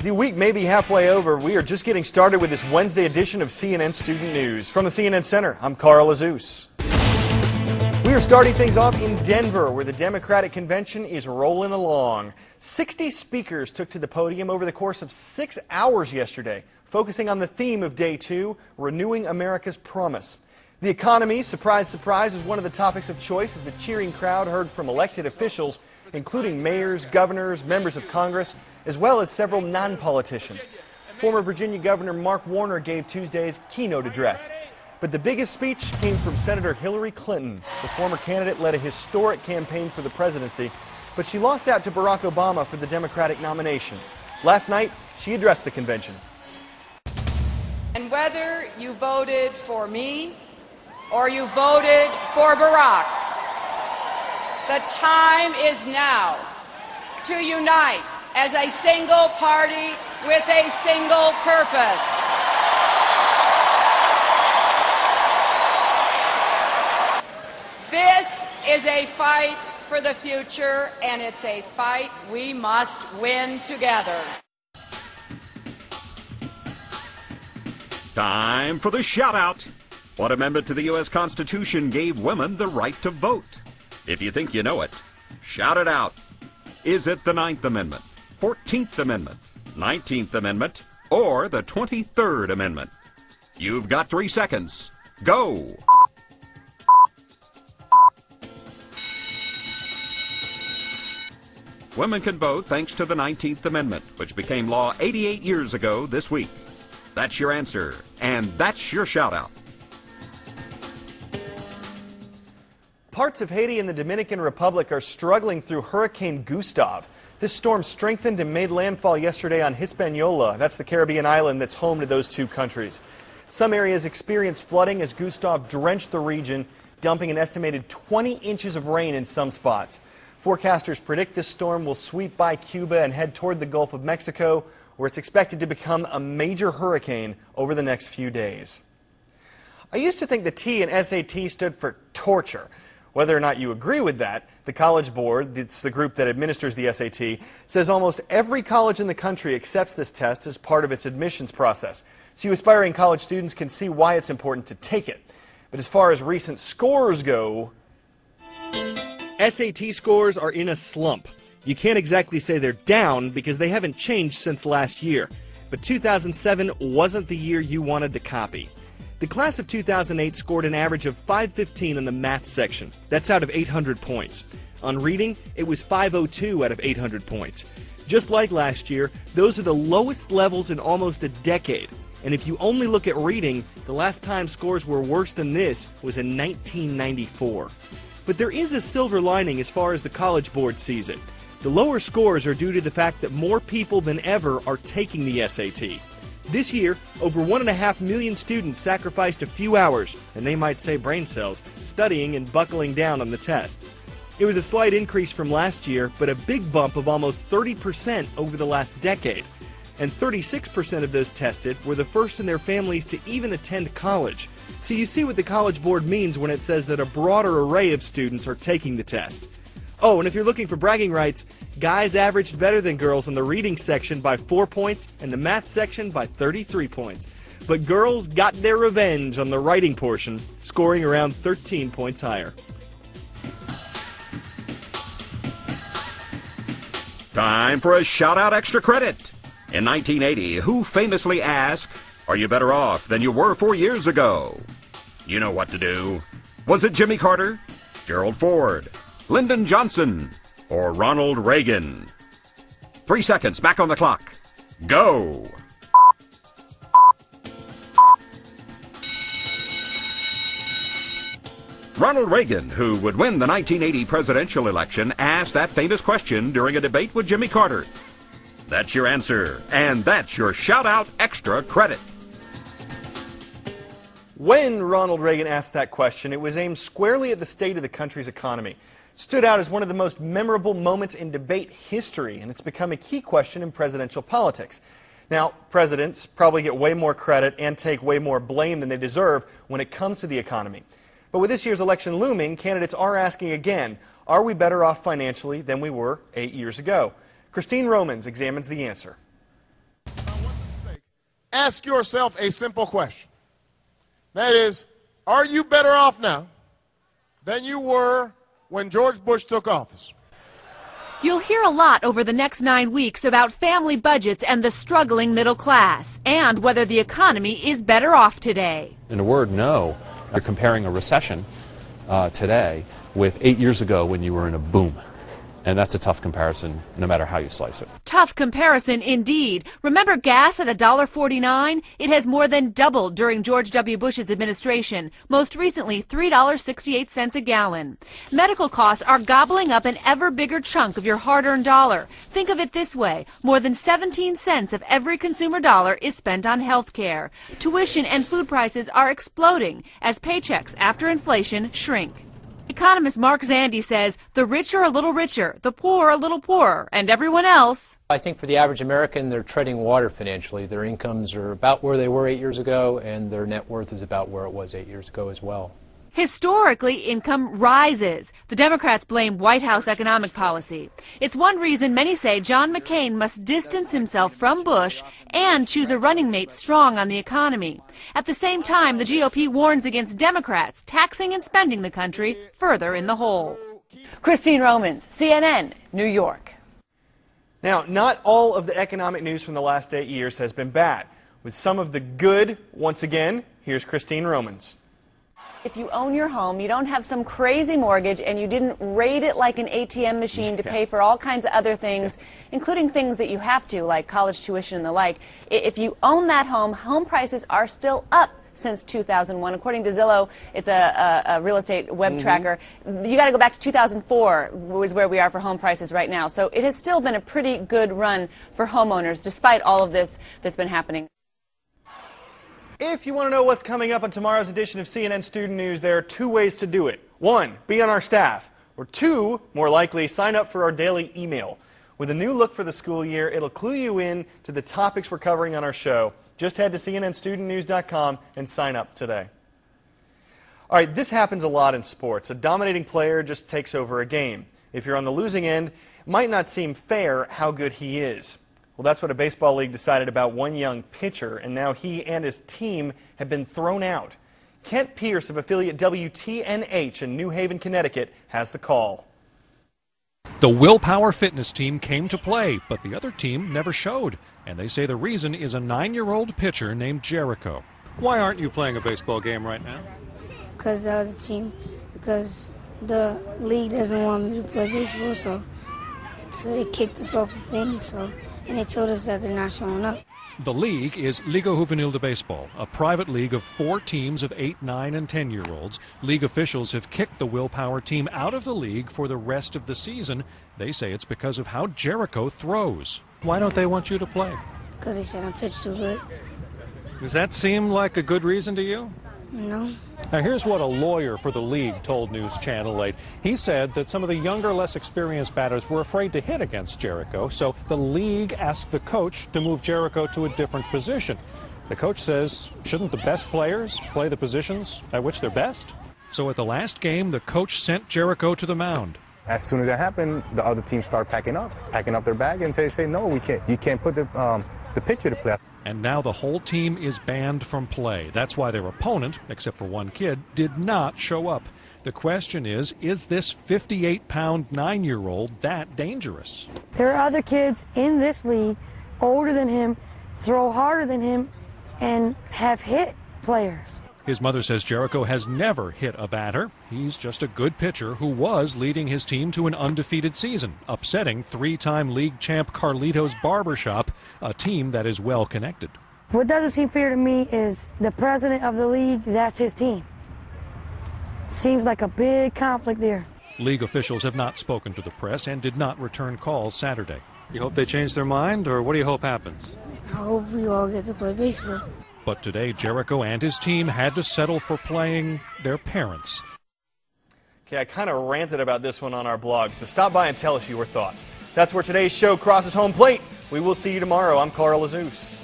The week may be halfway over. We are just getting started with this Wednesday edition of CNN Student News. From the CNN Center, I'm Carl Azus. We are starting things off in Denver, where the Democratic Convention is rolling along. 60 speakers took to the podium over the course of 6 hours yesterday, focusing on the theme of Day 2, Renewing America's Promise. The economy, surprise, surprise, is one of the topics of choice as the cheering crowd heard from elected officials, including mayors, governors, members of Congress, as well as several non-politicians. Former Virginia Governor Mark Warner gave Tuesday's keynote address. But the biggest speech came from Senator Hillary Clinton. The former candidate led a historic campaign for the presidency, but she lost out to Barack Obama for the Democratic nomination. Last night, she addressed the convention. And whether you voted for me or you voted for Barack, the time is now to unite as a single party with a single purpose. This is a fight for the future, and it's a fight we must win together. Time for the shout-out. What amendment to the U.S. Constitution gave women the right to vote? If you think you know it, shout it out. Is it the 9th Amendment, 14th Amendment, 19th Amendment, or the 23rd Amendment? You've got 3 seconds. Go! Women can vote thanks to the 19th Amendment, which became law 88 years ago this week. That's your answer, and that's your shout-out. Parts of Haiti and the Dominican Republic are struggling through Hurricane Gustav. This storm strengthened and made landfall yesterday on Hispaniola. That's the Caribbean island that's home to those two countries. Some areas experienced flooding as Gustav drenched the region, dumping an estimated 20 inches of rain in some spots. Forecasters predict this storm will sweep by Cuba and head toward the Gulf of Mexico, where it's expected to become a major hurricane over the next few days. I used to think the T in SAT stood for torture. Whether or not you agree with that, the College Board, it's the group that administers the SAT, says almost every college in the country accepts this test as part of its admissions process. So you aspiring college students can see why it's important to take it. But as far as recent scores go, SAT scores are in a slump. You can't exactly say they're down because they haven't changed since last year. But 2007 wasn't the year you wanted to copy. The class of 2008 scored an average of 515 in the math section. That's out of 800 points. On reading, it was 502 out of 800 points. Just like last year, those are the lowest levels in almost a decade. And if you only look at reading, the last time scores were worse than this was in 1994. But there is a silver lining as far as the College Board sees it. The lower scores are due to the fact that more people than ever are taking the SAT. This year, over 1.5 million students sacrificed a few hours, and they might say brain cells, studying and buckling down on the test. It was a slight increase from last year, but a big bump of almost 30% over the last decade. And 36% of those tested were the first in their families to even attend college. So you see what the College Board means when it says that a broader array of students are taking the test. Oh, and if you're looking for bragging rights, guys averaged better than girls in the reading section by 4 points and the math section by 33 points. But girls got their revenge on the writing portion, scoring around 13 points higher. Time for a shout-out extra credit. In 1980, who famously asked, "Are you better off than you were 4 years ago?" You know what to do. Was it Jimmy Carter, Gerald Ford, Lyndon Johnson, or Ronald Reagan? 3 seconds, back on the clock. Go! Ronald Reagan, who would win the 1980 presidential election, asked that famous question during a debate with Jimmy Carter. That's your answer, and that's your shout-out extra credit. When Ronald Reagan asked that question, it was aimed squarely at the state of the country's economy. It stood out as one of the most memorable moments in debate history, and it's become a key question in presidential politics. Now, presidents probably get way more credit and take way more blame than they deserve when it comes to the economy. But with this year's election looming, candidates are asking again, are we better off financially than we were 8 years ago? Christine Romans examines the answer. ask yourself a simple question. That is, are you better off now than you were when George Bush took office? You'll hear a lot over the next 9 weeks about family budgets and the struggling middle class, and whether the economy is better off today. In a word, no. You're comparing a recession today with 8 years ago when you were in a boom. And that's a tough comparison, no matter how you slice it. Tough comparison indeed. Remember gas at $1.49? It has more than doubled during George W. Bush's administration, most recently $3.68 a gallon. Medical costs are gobbling up an ever bigger chunk of your hard-earned dollar. Think of it this way. More than 17 cents of every consumer dollar is spent on health care. Tuition and food prices are exploding as paychecks after inflation shrink. Economist Mark Zandi says the rich are a little richer, the poor a little poorer, and everyone else. I think for the average American, they're treading water financially. Their incomes are about where they were 8 years ago, and their net worth is about where it was 8 years ago as well. Historically, income rises. The Democrats blame White House economic policy. It's one reason many say John McCain must distance himself from Bush and choose a running mate strong on the economy. At the same time, the GOP warns against Democrats taxing and spending the country further in the hole. Christine Romans, CNN, New York. Now, not all of the economic news from the last 8 years has been bad. With some of the good, once again, here's Christine Romans. If you own your home, you don't have some crazy mortgage, and you didn't raid it like an ATM machine to pay for all kinds of other things, including things that you have to, like college tuition and the like. If you own that home, home prices are still up since 2001. According to Zillow, it's a real estate web tracker. You got to go back to 2004 was where we are for home prices right now. So it has still been a pretty good run for homeowners, despite all of this that's been happening. If you want to know what's coming up on tomorrow's edition of CNN Student News, there are 2 ways to do it. 1, be on our staff. Or 2, more likely, sign up for our daily email. With a new look for the school year, it'll clue you in to the topics we're covering on our show. Just head to cnnstudentnews.com and sign up today. All right, this happens a lot in sports. A dominating player just takes over a game. If you're on the losing end, it might not seem fair how good he is. Well, that's what a baseball league decided about one young pitcher, and now he and his team have been thrown out. Kent Pierce of affiliate WTNH in New Haven, Connecticut, has the call. The Willpower Fitness team came to play, but the other team never showed, and they say the reason is a 9-year-old pitcher named Jericho. Why aren't you playing a baseball game right now? Because the league doesn't want me to play baseball, so they kicked us off the thing, and they told us that they're not showing up. The league is Liga Juvenil de Baseball, a private league of 4 teams of 8, 9, and 10-year-olds. League officials have kicked the Willpower team out of the league for the rest of the season. They say it's because of how Jericho throws. Why don't they want you to play? Because they said I pitch too good. Does that seem like a good reason to you? No. Now, here's what a lawyer for the league told News Channel 8. He said that some of the younger, less experienced batters were afraid to hit against Jericho, so the league asked the coach to move Jericho to a different position. The coach says, shouldn't the best players play the positions at which they're best? So at the last game, the coach sent Jericho to the mound. As soon as that happened, the other team started packing up their bag and say, no, we can't. You can't put the pitcher to play. And now the whole team is banned from play. That's why their opponent, except for one kid, did not show up. The question is this 58-pound 9-year-old that dangerous? There are other kids in this league older than him, throw harder than him, and have hit players. His mother says Jericho has never hit a batter. He's just a good pitcher who was leading his team to an undefeated season, upsetting 3-time league champ Carlitos Barbershop, a team that is well connected. What doesn't seem fair to me is the president of the league, that's his team. Seems like a big conflict there. League officials have not spoken to the press and did not return calls Saturday. You hope they change their mind, or what do you hope happens? I hope we all get to play baseball. But today, Jericho and his team had to settle for playing their parents. Okay, I kind of ranted about this one on our blog, so stop by and tell us your thoughts. That's where today's show crosses home plate. We will see you tomorrow. I'm Carl Azus.